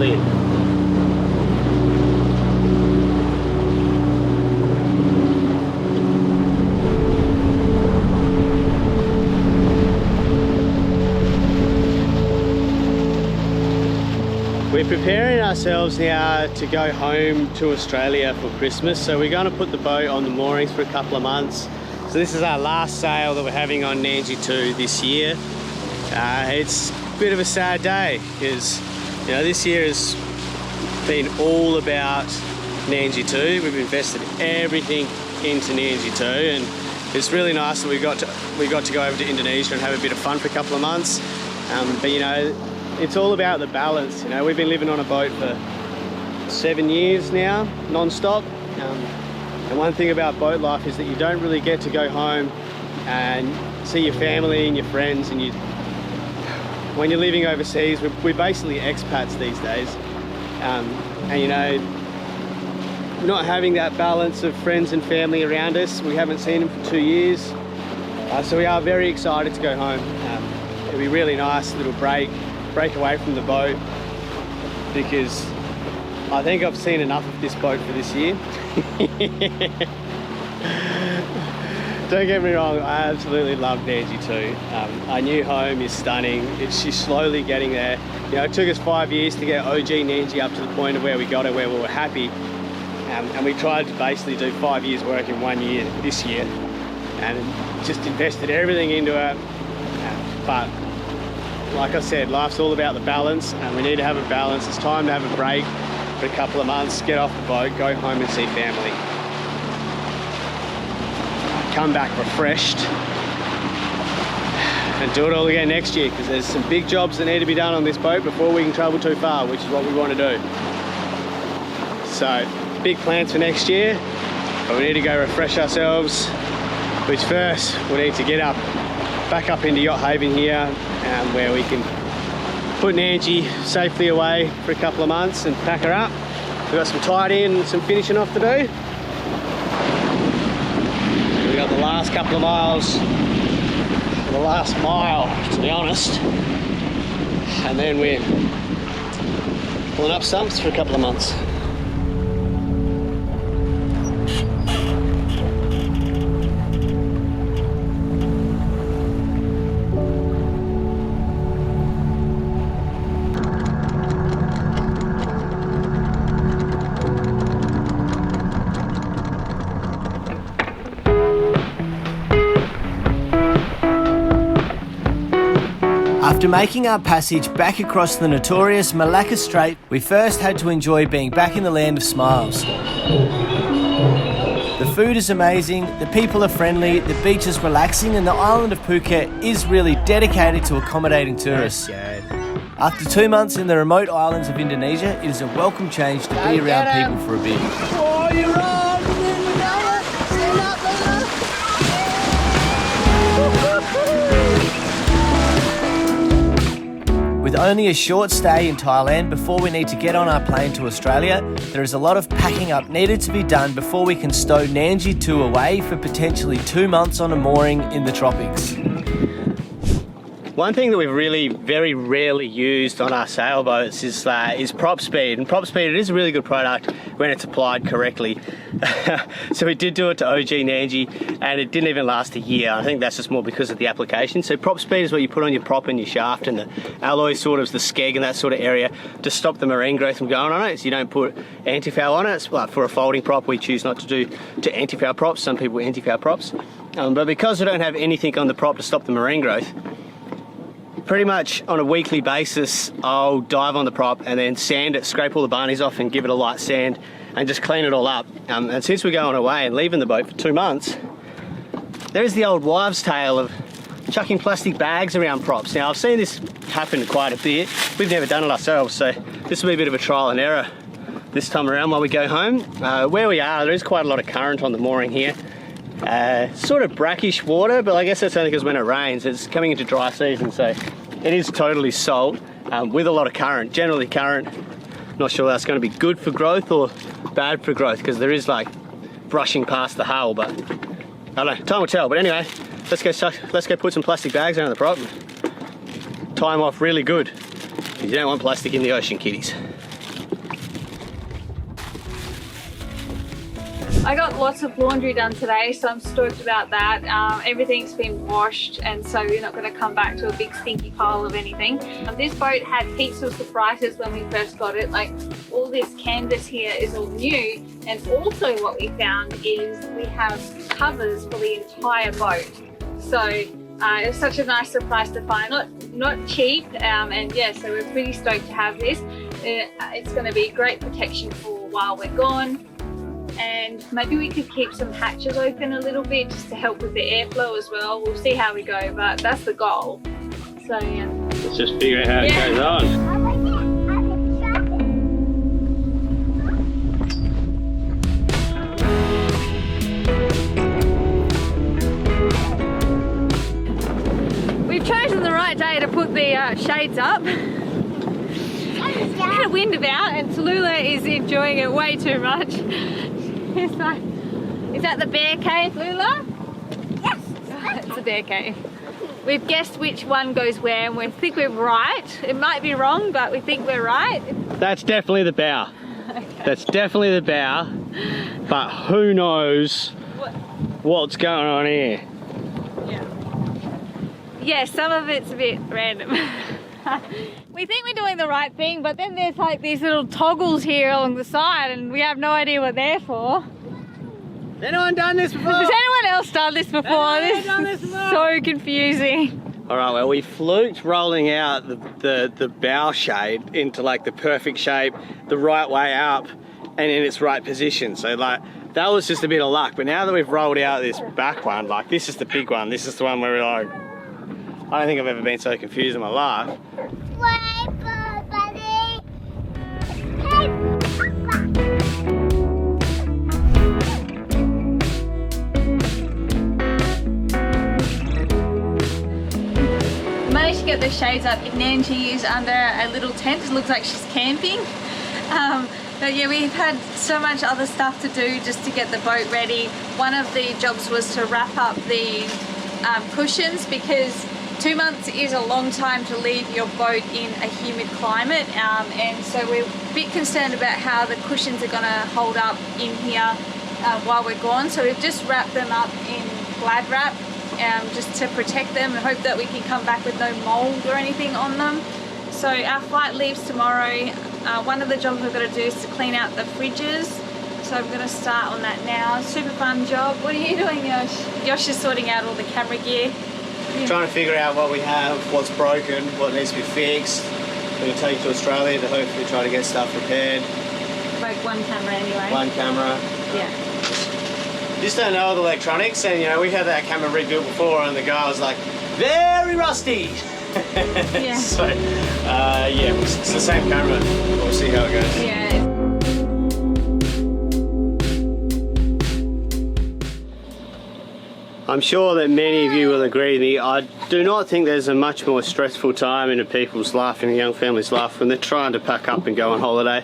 in. We're preparing ourselves now to go home to Australia for Christmas, so we're going to put the boat on the moorings for a couple of months. So this is our last sail that we're having on Nandji II this year. It's a bit of a sad day because, you know, this year has been all about Nandji II. We've invested everything into Nandji II, and it's really nice that we got to go over to Indonesia and have a bit of fun for a couple of months. But you know, it's all about the balance. You know, we've been living on a boat for 7 years now, non-stop. And one thing about boat life is that you don't really get to go home and see your family and your friends. And when you're living overseas, we're basically expats these days. And you know, not having that balance of friends and family around us, we haven't seen them for 2 years. So we are very excited to go home. It'll be really nice, a little break away from the boat, because I think I've seen enough of this boat for this year. Don't get me wrong, I absolutely love Nandji II. Our new home is stunning. She's slowly getting there. You know, it took us 5 years to get OG Nandji up to the point of where we got her, where we were happy. And we tried to basically do 5 years work in 1 year this year, and just invested everything into her. But like I said, life's all about the balance, and we need to have a balance. It's time to have a break for a couple of months, get off the boat, go home and see family. Come back refreshed and do it all again next year, because there's some big jobs that need to be done on this boat before we can travel too far, which is what we want to do. So, big plans for next year, but we need to go refresh ourselves, which first we need to get back up into Yacht Haven here, where we can put Nandji safely away for a couple of months and pack her up. We've got some tidying and some finishing off to do. We've got the last couple of miles, the last mile to be honest, and then we're pulling up stumps for a couple of months. After making our passage back across the notorious Malacca Strait, we first had to enjoy being back in the land of smiles. The food is amazing, the people are friendly, the beach is relaxing, and the island of Phuket is really dedicated to accommodating tourists. After 2 months in the remote islands of Indonesia, it is a welcome change to be around people for a bit. Oh, you're wrong! Stand up, brother! With only a short stay in Thailand before we need to get on our plane to Australia, there is a lot of packing up needed to be done before we can stow Nandji II away for potentially 2 months on a mooring in the tropics. One thing that we've really very rarely used on our sailboats is prop speed. And prop speed, it is a really good product when it's applied correctly. So we did do it to OG Nandji, and it didn't even last a year. I think that's just more because of the application. So prop speed is what you put on your prop and your shaft, and the alloy sort of the skeg and that sort of area to stop the marine growth from going on it. So you don't put anti-foul on it. Well, for a folding prop, we choose not to do to anti-foul props. Some people anti-foul props. But because we don't have anything on the prop to stop the marine growth, pretty much on a weekly basis, I'll dive on the prop and then sand it, scrape all the barnies off and give it a light sand and just clean it all up. And since we're going away and leaving the boat for 2 months, there's the old wives' tale of chucking plastic bags around props. Now, I've seen this happen quite a bit. We've never done it ourselves, so this will be a bit of a trial and error this time around while we go home. Where we are, there is quite a lot of current on the mooring here. Sort of brackish water, but I guess that's only because when it rains, it's coming into dry season, so it is totally salt with a lot of current. Generally current, not sure that's going to be good for growth or bad for growth, because there is like brushing past the hull, but I don't know, time will tell. But anyway, let's go put some plastic bags around the prop and tie them off really good, because you don't want plastic in the ocean, kiddies. I got lots of laundry done today, so I'm stoked about that. Everything's been washed, and so we're not going to come back to a big stinky pile of anything. This boat had heaps of surprises when we first got it. Like, all this canvas here is all new, and also what we found is we have covers for the entire boat. So it was such a nice surprise to find. Not cheap, and yeah, so we're pretty stoked to have this. It's going to be great protection for while we're gone. And maybe we could keep some hatches open a little bit just to help with the airflow as well. We'll see how we go, but that's the goal. So yeah. Let's just figure out how it goes on. We've chosen the right day to put the shades up. There's a bit of wind about, and Tallulah is enjoying it way too much. It's like, is that the bear cave, Lula? Yes. It's the bear cave. We've guessed which one goes where, and we think we're right. It might be wrong, but we think we're right. That's definitely the bow. Okay. That's definitely the bow, but who knows what's going on here. Yeah, some of it's a bit random. We think we're doing the right thing, but then there's like these little toggles here along the side, and we have no idea what they're for. Has anyone done this before? Has anyone else done this before? This is so confusing. All right, well, we fluked rolling out the bow shade into like the perfect shape, the right way up, and in its right position. So like, that was just a bit of luck. But now that we've rolled out this back one, like this is the big one. This is the one where we're like, I don't think I've ever been so confused in my life. Managed to get the shades up. Nandji is under a little tent. It looks like she's camping. But yeah, we've had so much other stuff to do just to get the boat ready. One of the jobs was to wrap up the cushions, because 2 months is a long time to leave your boat in a humid climate, and so we're a bit concerned about how the cushions are going to hold up in here while we're gone. So we've just wrapped them up in glad wrap just to protect them and hope that we can come back with no mold or anything on them. So our flight leaves tomorrow. One of the jobs we've got to do is to clean out the fridges. So I'm going to start on that now. Super fun job. What are you doing, Yosh? Yosh is sorting out all the camera gear. Trying to figure out what we have, what's broken, what needs to be fixed. We're going to take to Australia to hopefully try to get stuff repaired. Like one camera anyway. One camera. Yeah. Just don't know all the electronics, and you know, we had that camera rebuilt before and the guy was like, very rusty. Yeah. So, yeah, it's the same camera. We'll see how it goes. Yeah. I'm sure that many of you will agree with me. I do not think there's a much more stressful time in a people's life, in a young family's life, when they're trying to pack up and go on holiday.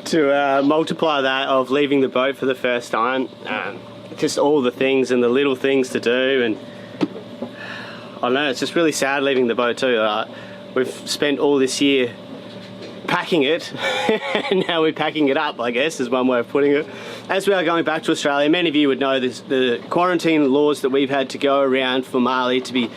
To multiply that of leaving the boat for the first time, just all the things and the little things to do, and I don't know, it's just really sad leaving the boat too. We've spent all this year packing it, and now we're packing it up, I guess, is one way of putting it. As we are going back to Australia, many of you would know this, the quarantine laws that we've had to go around for Marley to be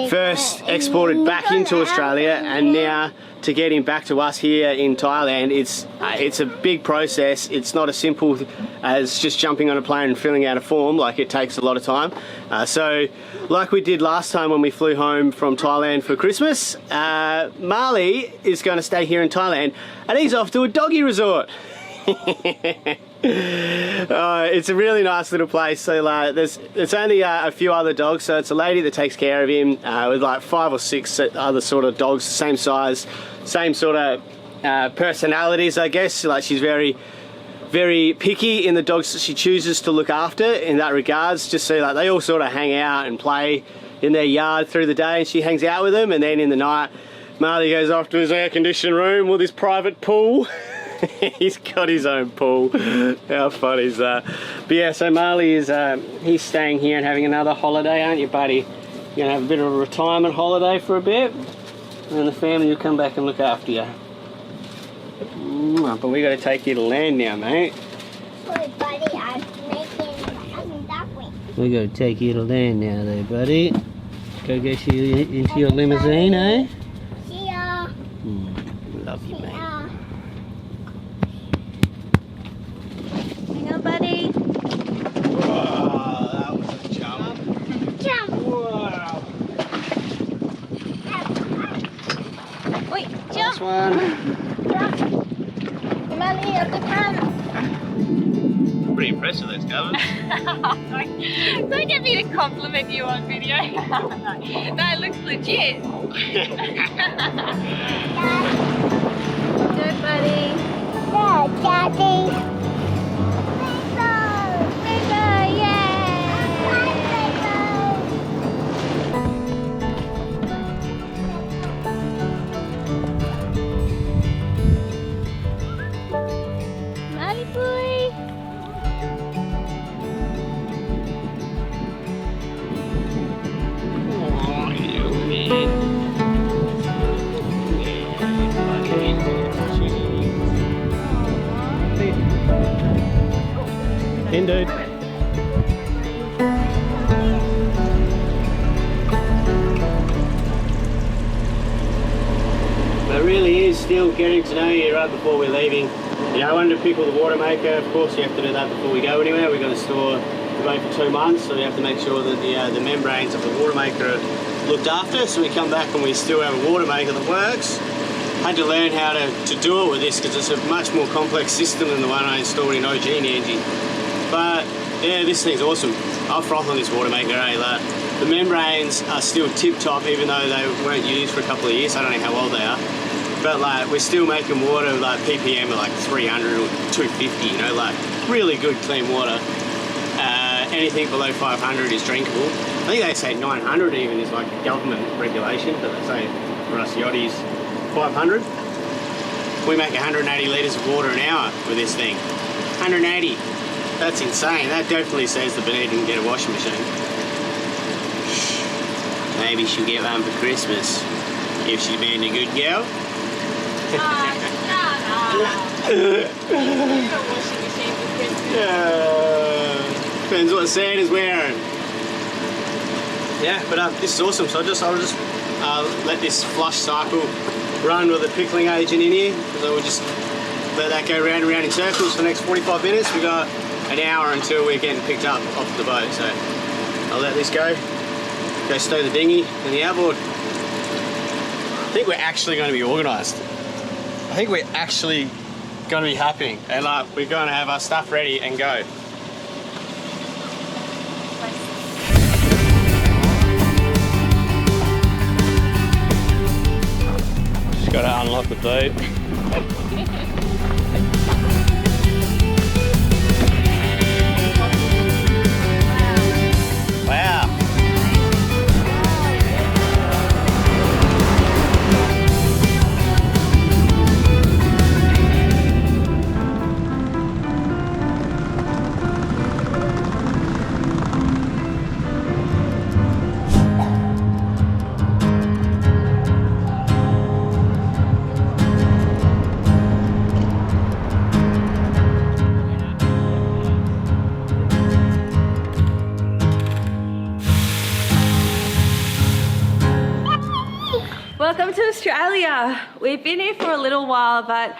first exported back into Australia, and now to get him back to us here in Thailand. It's a big process. It's not as simple as just jumping on a plane and filling out a form. Like, it takes a lot of time. So like we did last time when we flew home from Thailand for Christmas, Marley is going to stay here in Thailand, and he's off to a doggy resort. It's a really nice little place. So there's only a few other dogs, so it's a lady that takes care of him with like 5 or 6 other sort of dogs, same size, same sort of personalities, I guess. Like, she's very, very picky in the dogs that she chooses to look after in that regards. Just so like they all sort of hang out and play in their yard through the day, and she hangs out with them, and then in the night Marley goes off to his air-conditioned room with his private pool. He's got his own pool. How fun is that? But yeah, so Marley is he's staying here and having another holiday, aren't you, buddy? You're gonna have a bit of a retirement holiday for a bit, and then the family will come back and look after you. But we got to take you to land now, mate. Sorry, buddy. I'm making duckling. We gotta take you to land now, there, buddy. Go get you into your limousine, eh? See ya. Love you, mate. Hang on, buddy. Wow, that was a jump. Jump. Wow. Wait, Nice jump. one. Money at the front. Pretty impressive, those Gavin. Don't get me to compliment you on video. No, it looks legit. Good, buddy. Yeah, Daddy. Rainbow, yay! Money boy. In, dude. But it really is still getting to know you right before we're leaving. You know, I wanted to pickle the water maker. Of course, you have to do that before we go anywhere. We're going to store the boat for 2 months, so we have to make sure that the membranes of the water maker are looked after. So we come back and we still have a water maker that works. Had to learn how to do it with this because it's a much more complex system than the one I installed in OG Nandji. But yeah, this thing's awesome. I'll froth on this water maker, eh? Like, the membranes are still tip-top even though they weren't used for a couple of years. I don't know how old they are. But like, we're still making water like ppm of like 300 or 250, you know, like really good clean water. Anything below 500 is drinkable. I think they say 900 even is like a government regulation, but they say for us yachties 500. We make 180 litres of water an hour with this thing. 180. That's insane. That definitely says the Benita can get a washing machine. Maybe she'll get one for Christmas if she's been a good girl. Depends what Santa's wearing. Yeah, but this is awesome. So I'll just let this flush cycle run with the pickling agent in here. So we'll just let that go round and round in circles for the next 45 minutes. We got an hour until we're getting picked up off the boat. So I'll let this go stow the dinghy and the outboard. I think we're actually going to be organised. I think we're actually going to be happening, and like we're going to have our stuff ready and go. Just got to unlock the boat. Wow. Welcome to Australia. We've been here for a little while, but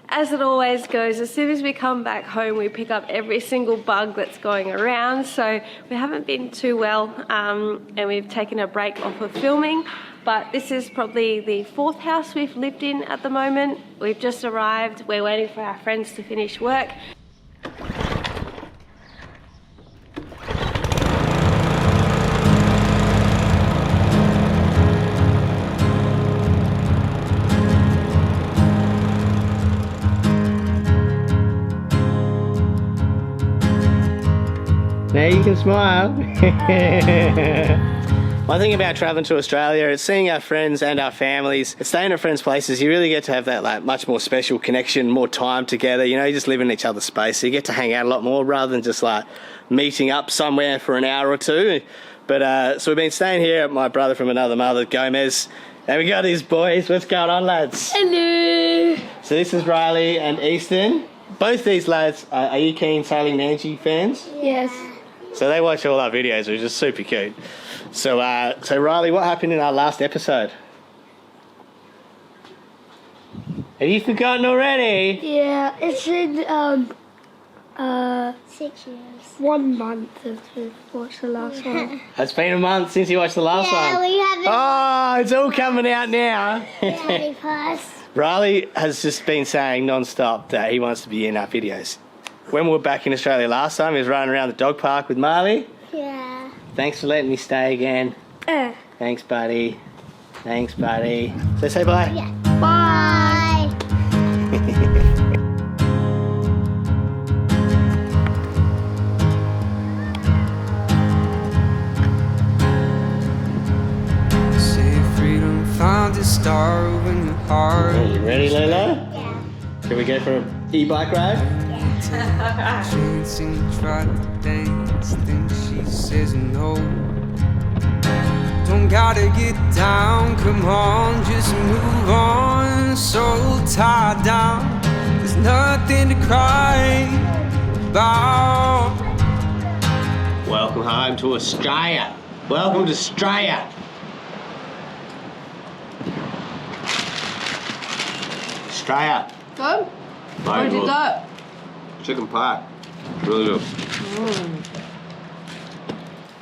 as it always goes, as soon as we come back home, we pick up every single bug that's going around. So we haven't been too well, and we've taken a break off of filming. But this is probably the 4th house we've lived in at the moment. We've just arrived. We're waiting for our friends to finish work. Now you can smile. One thing about traveling to Australia is seeing our friends and our families. Staying at friends' places, you really get to have that like much more special connection, more time together. You know, you just live in each other's space, so you get to hang out a lot more rather than just like meeting up somewhere for an hour or two. But so we've been staying here at my brother from another mother, Gomez, and we got these boys. What's going on, lads? Hello. So this is Riley and Easton. both these lads, are you keen Sailing Nandji fans? Yes. So they watch all our videos, which is super cute. So, so Riley, what happened in our last episode? Have you forgotten already? Yeah, it's in 6 years. 1 month since we watched the last one. It's been a month since you watched the last Yeah, one. we haven't. Oh, it's all coming out now. Daddy first. Riley has just been saying non-stop that he wants to be in our videos. When we were back in Australia last time, he was running around the dog park with Marley. Yeah. Thanks for letting me stay again. Thanks, buddy. Thanks, buddy. So say bye. Yeah. Bye. Say freedom found a star when your heart. Are you ready, Lola? Yeah. Can we go for an e-bike ride? Chancing try to dance, then she says no. Don't gotta get down, come on, just move on. So tied down, there's nothing to cry about. Welcome home to Australia. Welcome to Australia. Australia. Good? Where'd you go? Chicken pie. Really good.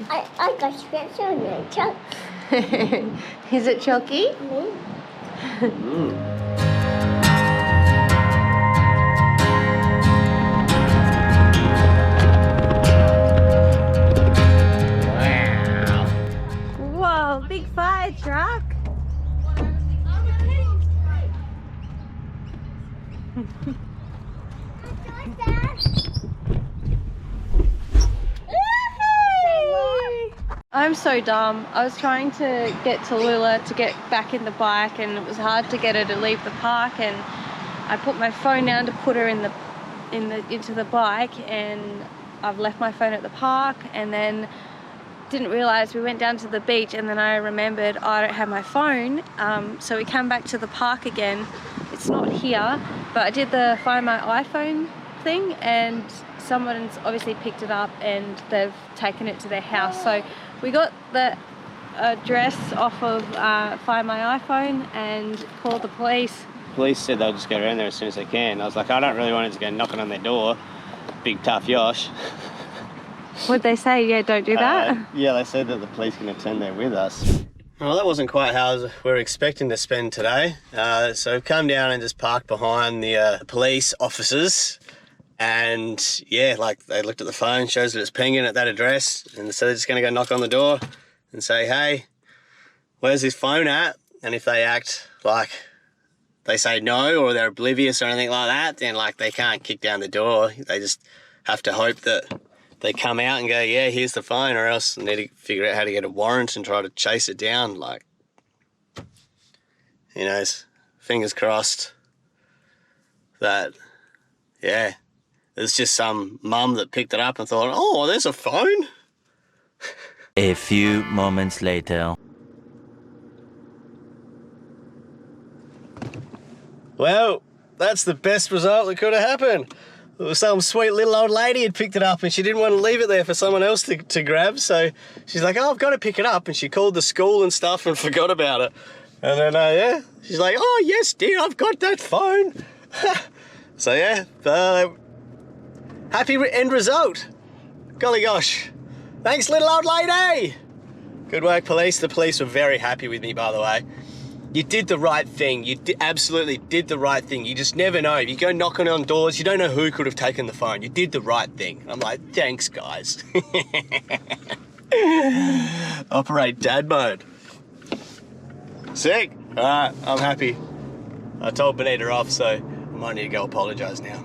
I got scratched on the chunk. Is it chalky? Whoa, big fire truck. I'm so dumb. I was trying to get Tallulah to get back in the bike, and it was hard to get her to leave the park, and I put my phone down to put her into the bike, and I've left my phone at the park, and then didn't realise we went down to the beach, and then I remembered I don't have my phone, so we came back to the park again. It's not here, but I did the Find My iPhone thing, and someone's obviously picked it up and they've taken it to their house. So we got the address off of Find My iPhone and called the police. Police said they'll just go around there as soon as they can. I was like, I don't really want it to go knocking on their door. Big tough Yosh. What'd they say? Yeah, don't do that? Yeah, they said that the police can attend there with us. Well, that wasn't quite how we were expecting to spend today. So we've come down and just parked behind the police officers. And yeah, like they looked at the phone, shows that it's pinging at that address. And so they're just going to go knock on the door and say, hey, where's this phone at? And if they act like they say no or they're oblivious or anything like that, then like they can't kick down the door. They just have to hope that they come out and go, yeah, here's the phone, or else they need to figure out how to get a warrant and try to chase it down. Like, you know, fingers crossed that, yeah, there's just some mum that picked it up and thought, oh, there's a phone. A few moments later. Well, that's the best result that could have happened. Some sweet little old lady had picked it up and she didn't want to leave it there for someone else to grab. So she's like, oh, I've got to pick it up. And she called the school and stuff and forgot about it. And then, yeah, she's like, oh, yes, dear, I've got that phone. So, yeah, happy end result. Golly gosh. Thanks, little old lady. Good work, police. The police were very happy with me, by the way. You did the right thing. You absolutely did the right thing. You just never know. If you go knocking on doors, you don't know who could have taken the phone. You did the right thing. I'm like, thanks, guys. Operate dad mode. Sick. All right, I'm happy. I told Benita off, so I might need to go apologise now.